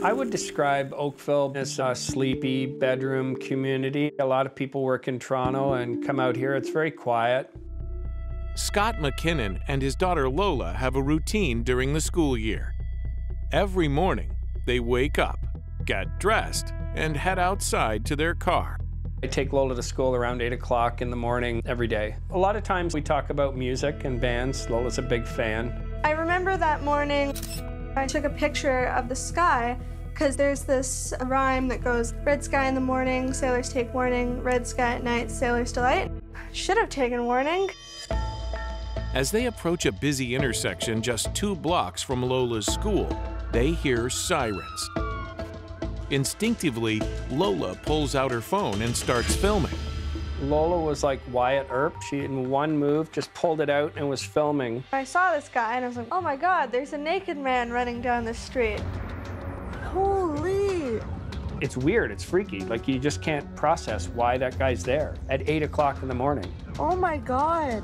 I would describe Oakville as a sleepy bedroom community. A lot of people work in Toronto and come out here. It's very quiet. Scott McKinnon and his daughter Lola have a routine during the school year. Every morning, they wake up, get dressed, and head outside to their car. I take Lola to school around 8 o'clock in the morning every day. A lot of times we talk about music and bands. Lola's a big fan. I remember that morning, I took a picture of the sky because there's this rhyme that goes, red sky in the morning, sailors take warning, red sky at night, sailors delight. Should have taken warning. As they approach a busy intersection just 2 blocks from Lola's school, they hear sirens. Instinctively, Lola pulls out her phone and starts filming. Lola was like Wyatt Earp. She, in one move, just pulled it out and was filming. I saw this guy and I was like, oh my God, there's a naked man running down the street. Holy. It's weird, it's freaky. Like, you just can't process why that guy's there at 8 o'clock in the morning. Oh my God.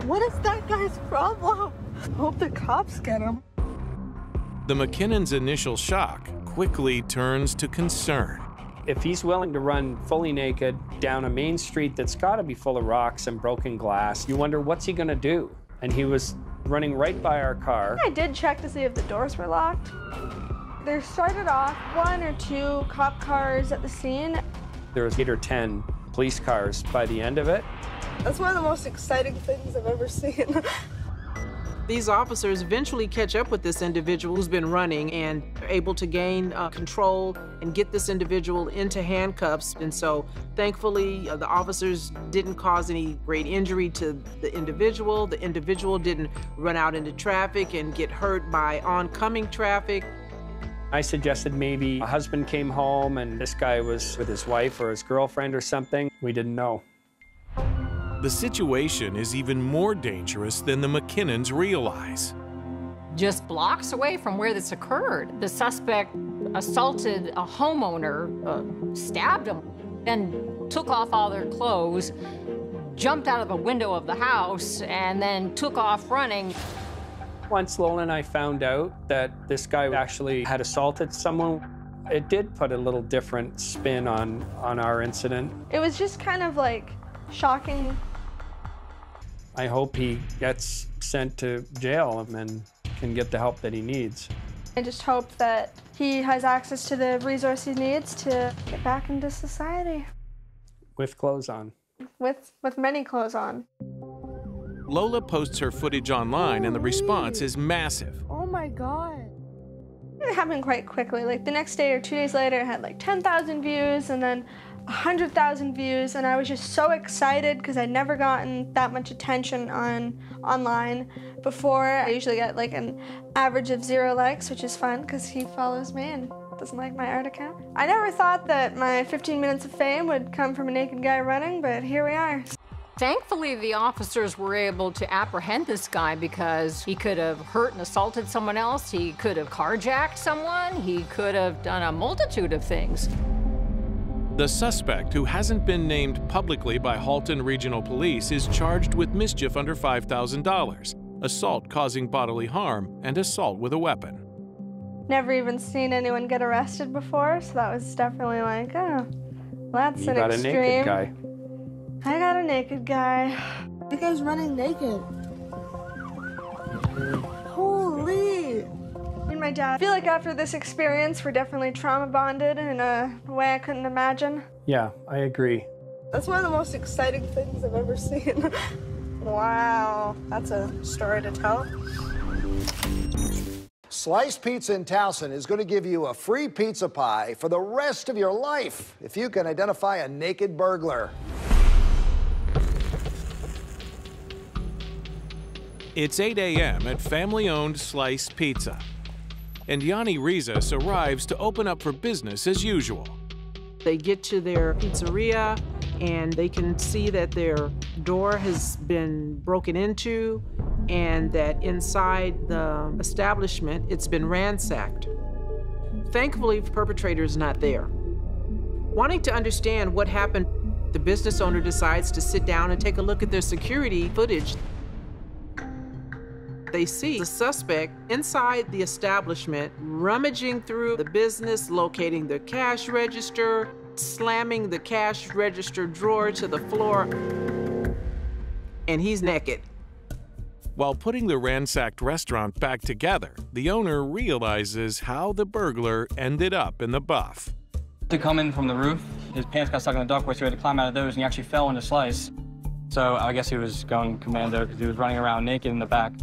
What is that guy's problem? Hope the cops get him. The McKinnons' initial shock quickly turns to concern. If he's willing to run fully naked down a main street that's got to be full of rocks and broken glass, you wonder what's he going to do? And he was running right by our car. I did check to see if the doors were locked. There started off 1 or 2 cop cars at the scene. There was 8 or 10 police cars by the end of it. That's one of the most exciting things I've ever seen. These officers eventually catch up with this individual who's been running and are able to gain control and get this individual into handcuffs. And so, thankfully, the officers didn't cause any great injury to the individual. The individual didn't run out into traffic and get hurt by oncoming traffic. I suggested maybe a husband came home and this guy was with his wife or his girlfriend or something. We didn't know. The situation is even more dangerous than the McKinnons realize. Just blocks away from where this occurred, the suspect assaulted a homeowner, stabbed him, then took off all their clothes, jumped out of the window of the house, and then took off running. Once Lola and I found out that this guy actually had assaulted someone, it did put a little different spin on our incident. It was just kind of like shocking. I hope he gets sent to jail and can get the help that he needs. I just hope that he has access to the resources he needs to get back into society. With clothes on. With many clothes on. Lola posts her footage online and the response is massive. Oh my God. It happened quite quickly. Like the next day or 2 days later, it had like 10,000 views and then 100,000 views, and I was just so excited because I'd never gotten that much attention online before. I usually get like an average of 0 likes, which is fun because he follows me and doesn't like my art account. I never thought that my 15 minutes of fame would come from a naked guy running, but here we are. Thankfully, the officers were able to apprehend this guy because he could have hurt and assaulted someone else, he could have carjacked someone, he could have done a multitude of things. The suspect, who hasn't been named publicly by Halton Regional Police, is charged with mischief under $5,000, assault causing bodily harm, and assault with a weapon. Never even seen anyone get arrested before, so that was definitely like, oh, that's an extreme. You got a naked guy. I got a naked guy. The guy's running naked. Holy. Me and my dad, I feel like after this experience, we're definitely trauma bonded in a way I couldn't imagine. Yeah, I agree. That's one of the most exciting things I've ever seen. Wow, that's a story to tell. Slice Pizza in Towson is going to give you a free pizza pie for the rest of your life if you can identify a naked burglar. It's 8 a.m. at family-owned Slice Pizza, and Yanni Rizas arrives to open up for business as usual. They get to their pizzeria, and they can see that their door has been broken into, and that inside the establishment, it's been ransacked. Thankfully, the perpetrator is not there. Wanting to understand what happened, the business owner decides to sit down and take a look at their security footage. They see the suspect inside the establishment, rummaging through the business, locating the cash register, slamming the cash register drawer to the floor, and he's naked. While putting the ransacked restaurant back together, the owner realizes how the burglar ended up in the buff. To come in from the roof, his pants got stuck in the ductwork, so he had to climb out of those, and he actually fell into slice. So I guess he was going commando because he was running around naked in the back.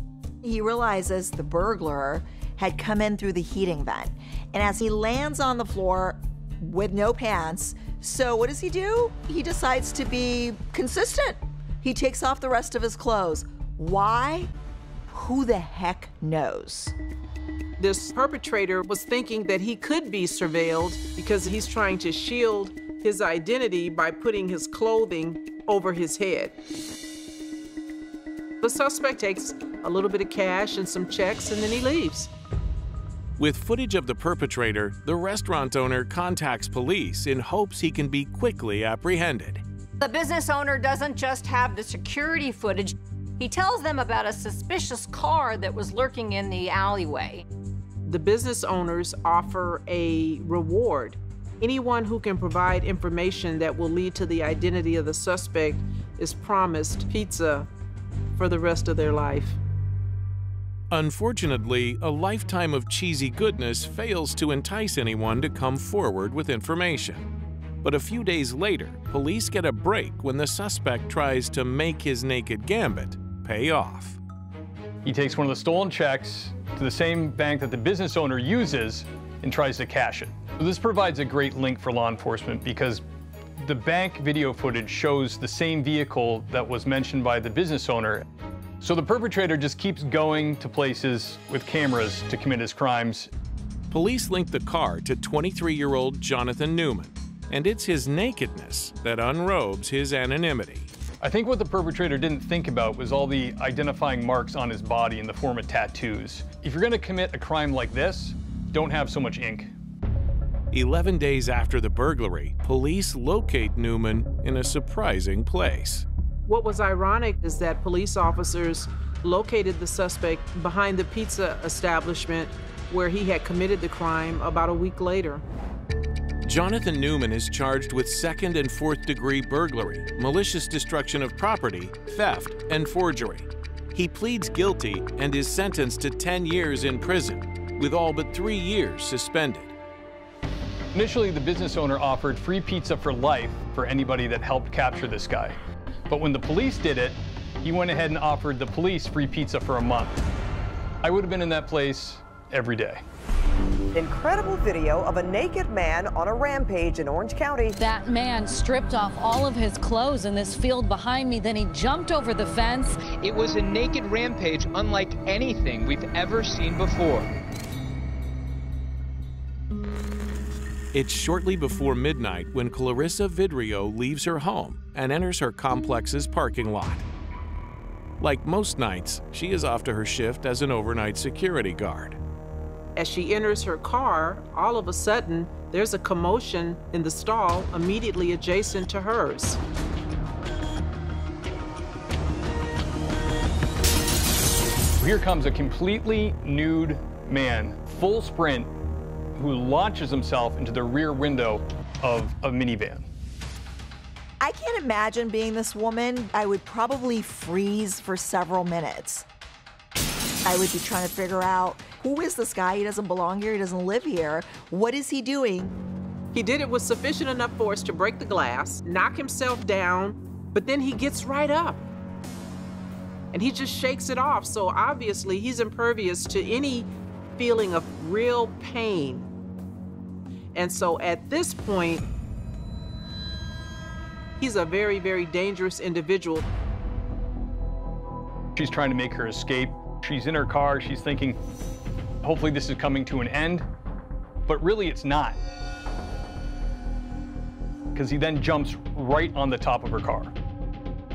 He realizes the burglar had come in through the heating vent. And as he lands on the floor with no pants, so what does he do? He decides to be consistent. He takes off the rest of his clothes. Why? Who the heck knows? This perpetrator was thinking that he could be surveilled because he's trying to shield his identity by putting his clothing over his head. The suspect takes a little bit of cash and some checks, and then he leaves. With footage of the perpetrator, the restaurant owner contacts police in hopes he can be quickly apprehended. The business owner doesn't just have the security footage. He tells them about a suspicious car that was lurking in the alleyway. The business owners offer a reward. Anyone who can provide information that will lead to the identity of the suspect is promised pizza for the rest of their life. Unfortunately, a lifetime of cheesy goodness fails to entice anyone to come forward with information. But a few days later, police get a break when the suspect tries to make his naked gambit pay off. He takes one of the stolen checks to the same bank that the business owner uses and tries to cash it. So this provides a great link for law enforcement because the bank video footage shows the same vehicle that was mentioned by the business owner. So the perpetrator just keeps going to places with cameras to commit his crimes. Police link the car to 23-year-old Jonathan Newman, and it's his nakedness that unrobes his anonymity. I think what the perpetrator didn't think about was all the identifying marks on his body in the form of tattoos. If you're going to commit a crime like this, don't have so much ink. 11 days after the burglary, police locate Newman in a surprising place. What was ironic is that police officers located the suspect behind the pizza establishment where he had committed the crime about a week later. Jonathan Newman is charged with 2nd and 4th degree burglary, malicious destruction of property, theft, and forgery. He pleads guilty and is sentenced to 10 years in prison, with all but 3 years suspended. Initially, the business owner offered free pizza for life for anybody that helped capture this guy. But when the police did it, he went ahead and offered the police free pizza for a month. I would have been in that place every day. Incredible video of a naked man on a rampage in Orange County. That man stripped off all of his clothes in this field behind me, then he jumped over the fence. It was a naked rampage unlike anything we've ever seen before. It's shortly before midnight when Clarissa Vidrio leaves her home and enters her complex's parking lot. Like most nights, she is off to her shift as an overnight security guard. As she enters her car, all of a sudden, there's a commotion in the stall immediately adjacent to hers. Here comes a completely nude man, full sprint, who launches himself into the rear window of a minivan. I can't imagine being this woman. I would probably freeze for several minutes. I would be trying to figure out, who is this guy? He doesn't belong here. He doesn't live here. What is he doing? He did it with sufficient enough force to break the glass, knock himself down, but then he gets right up. And he just shakes it off. So obviously he's impervious to any feeling of real pain. And so at this point, he's a very, very dangerous individual. She's trying to make her escape. She's in her car. She's thinking, hopefully this is coming to an end. But really, it's not. Because he then jumps right on the top of her car.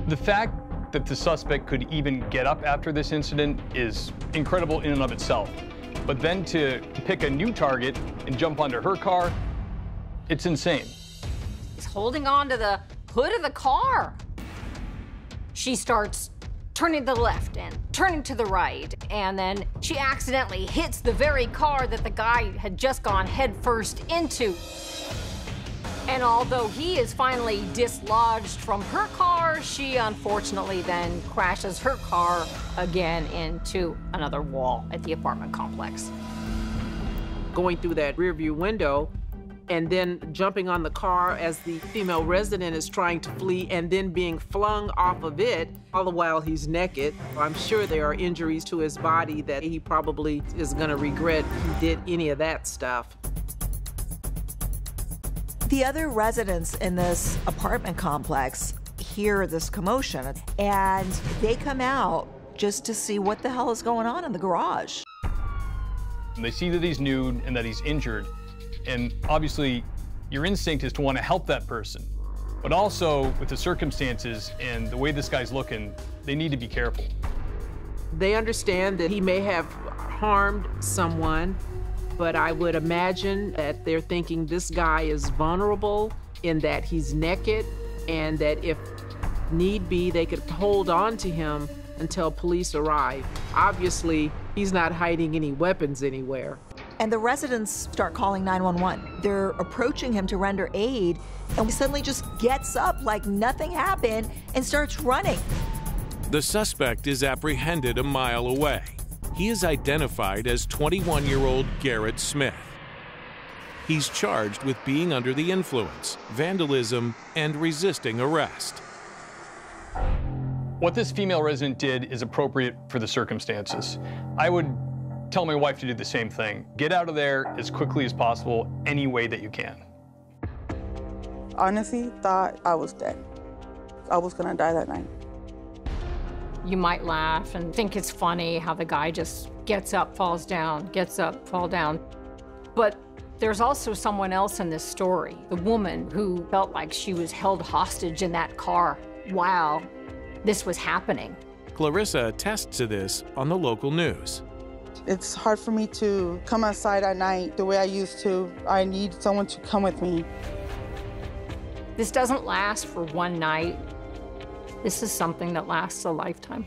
The fact that the suspect could even get up after this incident is incredible in and of itself. But then to pick a new target and jump onto her car, it's insane. He's holding on to the hood of the car. She starts turning to the left and turning to the right, and then she accidentally hits the very car that the guy had just gone headfirst into. And although he is finally dislodged from her car, she unfortunately then crashes her car again into another wall at the apartment complex. Going through that rearview window and then jumping on the car as the female resident is trying to flee and then being flung off of it, all the while he's naked. I'm sure there are injuries to his body that he probably is gonna regret he did any of that stuff. The other residents in this apartment complex hear this commotion and they come out just to see what the hell is going on in the garage. They see that he's nude and that he's injured. And obviously, your instinct is to want to help that person. But also, with the circumstances and the way this guy's looking, they need to be careful. They understand that he may have harmed someone, but I would imagine that they're thinking this guy is vulnerable in that he's naked and that if need be, they could hold on to him until police arrive. Obviously, he's not hiding any weapons anywhere. And the residents start calling 911. They're approaching him to render aid, and he suddenly just gets up like nothing happened and starts running. The suspect is apprehended a mile away. He is identified as 21-year-old Garrett Smith. He's charged with being under the influence, vandalism, and resisting arrest. What this female resident did is appropriate for the circumstances. I would tell my wife to do the same thing. Get out of there as quickly as possible, any way that you can. Honestly, thought I was dead. I was gonna die that night. You might laugh and think it's funny how the guy just gets up, falls down, gets up, fall down. But there's also someone else in this story, the woman who felt like she was held hostage in that car while this was happening. Clarissa attests to this on the local news. It's hard for me to come outside at night the way I used to. I need someone to come with me. This doesn't last for one night. This is something that lasts a lifetime.